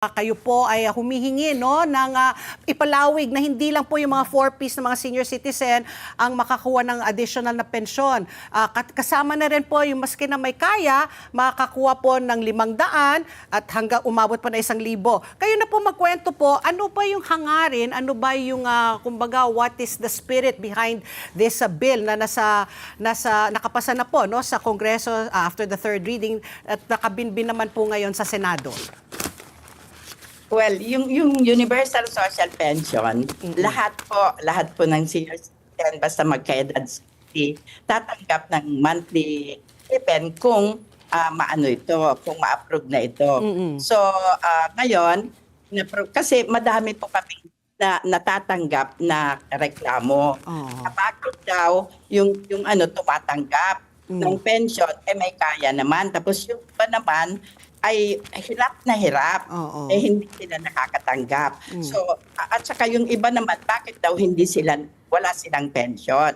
Kayo po ay humihingi no ng ipalawig na hindi lang po yung mga 4-piece na mga senior citizen ang makakuha ng additional na pensyon. Kasama na rin po yung maski na may kaya, makakakuha po ng 500 at hanggang umabot pa na 1,000. Kayo na po magkwento po, ano ba yung hangarin, ano ba yung kumbaga what is the spirit behind this bill na nakapasa na po no sa Kongreso after the third reading at nakabinbin naman po ngayon sa Senado. Well, yung Universal Social Pension, lahat po ng senior citizen basta magkaedad 60, tatanggap ng monthly stipend kung kung ma-approve na ito. So, ngayon, kasi madami po kami na natatanggap na reklamo. Bakit daw yung tumatanggap ng pension, may kaya naman. Tapos yung iba naman, ay hirap na hirap, hindi sila nakakatanggap. So, at saka yung iba naman, bakit daw wala silang pension?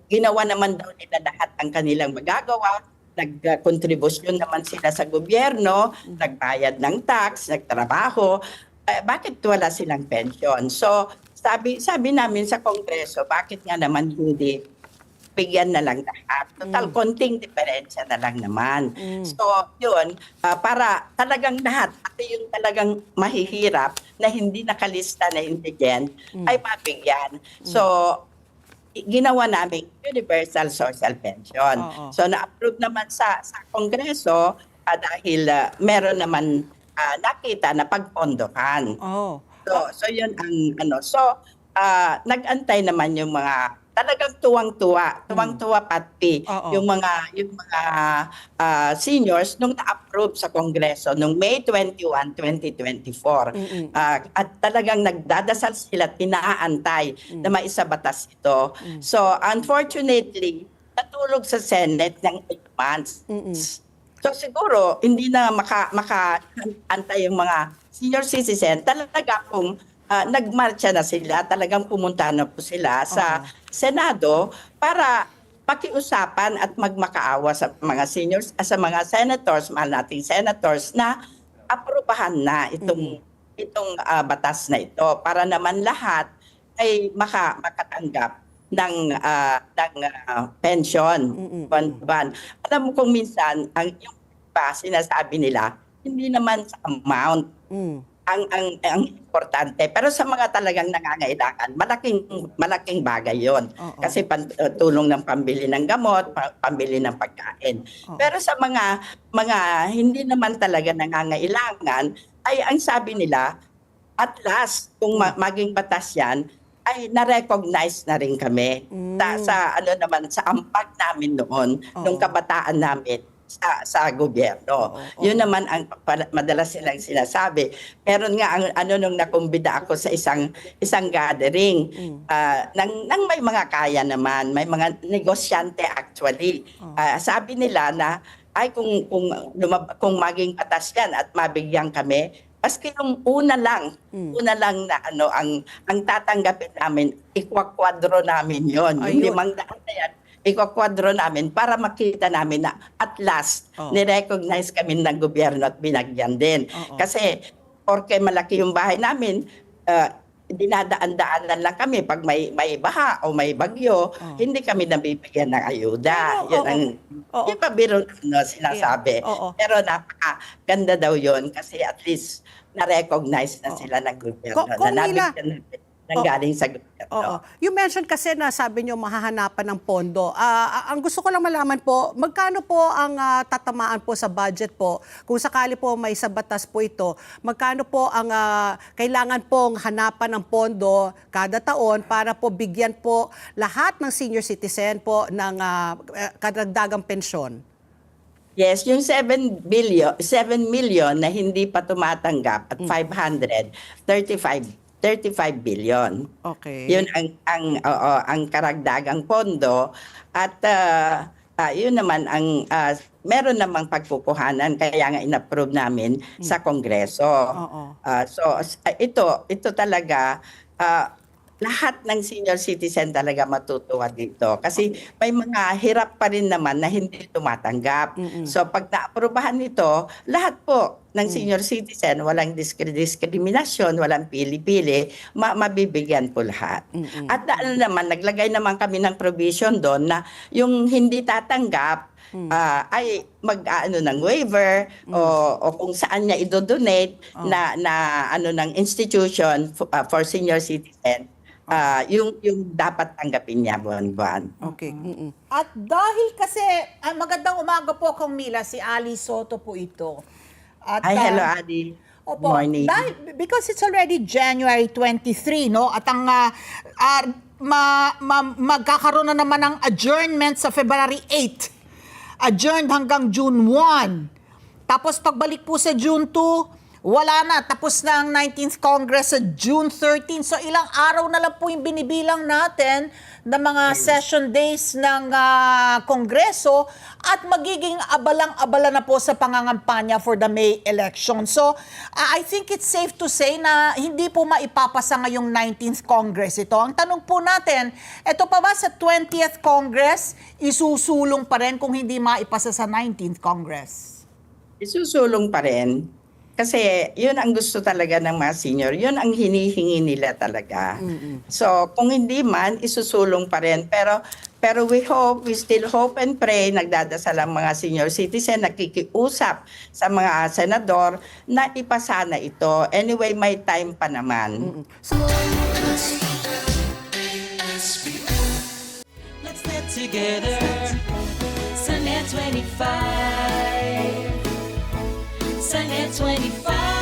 Ginawa naman daw nila lahat ang kanilang magagawa, nag-contribution naman sila sa gobyerno, nagbayad ng tax, nagtrabaho, bakit wala silang pension? So, sabi namin sa Kongreso, bakit nga naman hindi bigyan na lang lahat. Total, konting diferensya na lang naman. So, yun, para talagang lahat, at yung talagang mahihirap na hindi nakalista na indigent, ay mabigyan. So, ginawa namin Universal Social Pension. So, na-approve naman sa Kongreso dahil meron naman nakita na pagpondohan. So, yun ang So, nag-antay naman yung mga talagang tuwang-tuwa pati yung mga seniors nung na-approve sa Kongreso nung May 21, 2024. At talagang nagdadasal sila, tinaantay na maisabatas ito. So unfortunately, natulog sa Senate ng 8 months. So siguro hindi na makaantay yung mga senior citizen, talaga kung nagmarcha na sila, talagang pumunta na po sila sa Senado para pakiusapan at magmakaawa sa mga seniors, sa mga senators, mahal nating senators na aprubahan na itong batas na ito para naman lahat ay makatanggap ng pension. Alam mo kung minsan, yung sinasabi nila, hindi naman sa amount ang importante. Pero sa mga talagang nangangailangan, malaking bagay yon. Kasi tulong ng pambili ng gamot, pambili ng pagkain. Pero sa mga hindi naman talaga nangangailangan, ay ang sabi nila, at last, kung maging batas yan, ay na-recognize na rin kami sa ampag namin noon, nung kabataan namin, sa gobyerno. Yun naman ang madalas silang sinasabi. Meron nga nung nakumbida ako sa isang gathering, nang may mga kaya naman, may mga negosyante actually. Sabi nila na kung maging batas yan at mabigyan kami, maski yung una lang na ang tatanggapin namin, ikwa-kwadro namin yon. Yung 500 na yan, ikakwadro namin para makita namin na at last, ni-recognize kami ng gobyerno at binagyan din. Kasi, porke malaki yung bahay namin, dinadaan-daanan lang kami pag may baha o may bagyo, hindi kami nabibigyan ng ayuda. Yun ang yung pabiro sinasabi. Pero napakaganda daw yun kasi at least na-recognize na sila ng gobyerno. Na nabigyan nang galing sa gobyerno. You mentioned kasi na sabi nyo mahahanapan ng pondo. Ang gusto ko lang malaman po, magkano po ang tatamaan po sa budget po? Kung sakali po may sa batas po ito, magkano po ang kailangan pong hanapan ng pondo kada taon para po bigyan po lahat ng senior citizen po ng kadagdagang pensyon? Yes, yung 7 million na hindi pa tumatanggap at 35 billion. Okay. Yun ang karagdagang pondo at yun naman ang meron namang pagpupuhanan kaya nga inapprove namin sa Kongreso. So ito talaga lahat ng senior citizen talaga matutuwa dito. Kasi may mga hirap pa rin naman na hindi tumatanggap. So pag naaprubahan nito, lahat po ng senior citizen, walang diskriminasyon, walang pili-pili, mabibigyan po lahat. At ano naman, naglagay naman kami ng provision doon na yung hindi tatanggap, ay mag-ano ng waiver o kung saan niya idodonate na ano ng institution for senior citizen, yung dapat tanggapin niya buwan-buwan. Okay. At dahil kasi, magandang umaga po Kong Mila, si Ali Soto po ito. At, Hi, hello Adi. Opo, Morning. because it's already January 23, no? At ang magkakaroon na naman ng adjournment sa February 8. Adjourned hanggang June 1. Tapos pagbalik po sa June 2, wala na. Tapos na ang 19th Congress sa June 13. So ilang araw na lang po yung binibilang natin ng mga session days ng Kongreso at magiging abalang-abala na po sa pangangampanya for the May election. So I think it's safe to say na hindi po maipapasa ngayong 19th Congress ito. Ang tanong po natin, ito pa ba sa 20th Congress, isusulong pa rin kung hindi maipasa sa 19th Congress? Isusulong pa rin. Kasi yun ang gusto talaga ng mga senior. Yun ang hinihingi nila talaga. So kung hindi man, isusulong pa rin. Pero we still hope and pray, nagdadasal ang mga senior citizen, nakikiusap sa mga senador na ipasa na ito. Anyway, may time pa naman. Let's get together. Sunday 25. Sunday 25.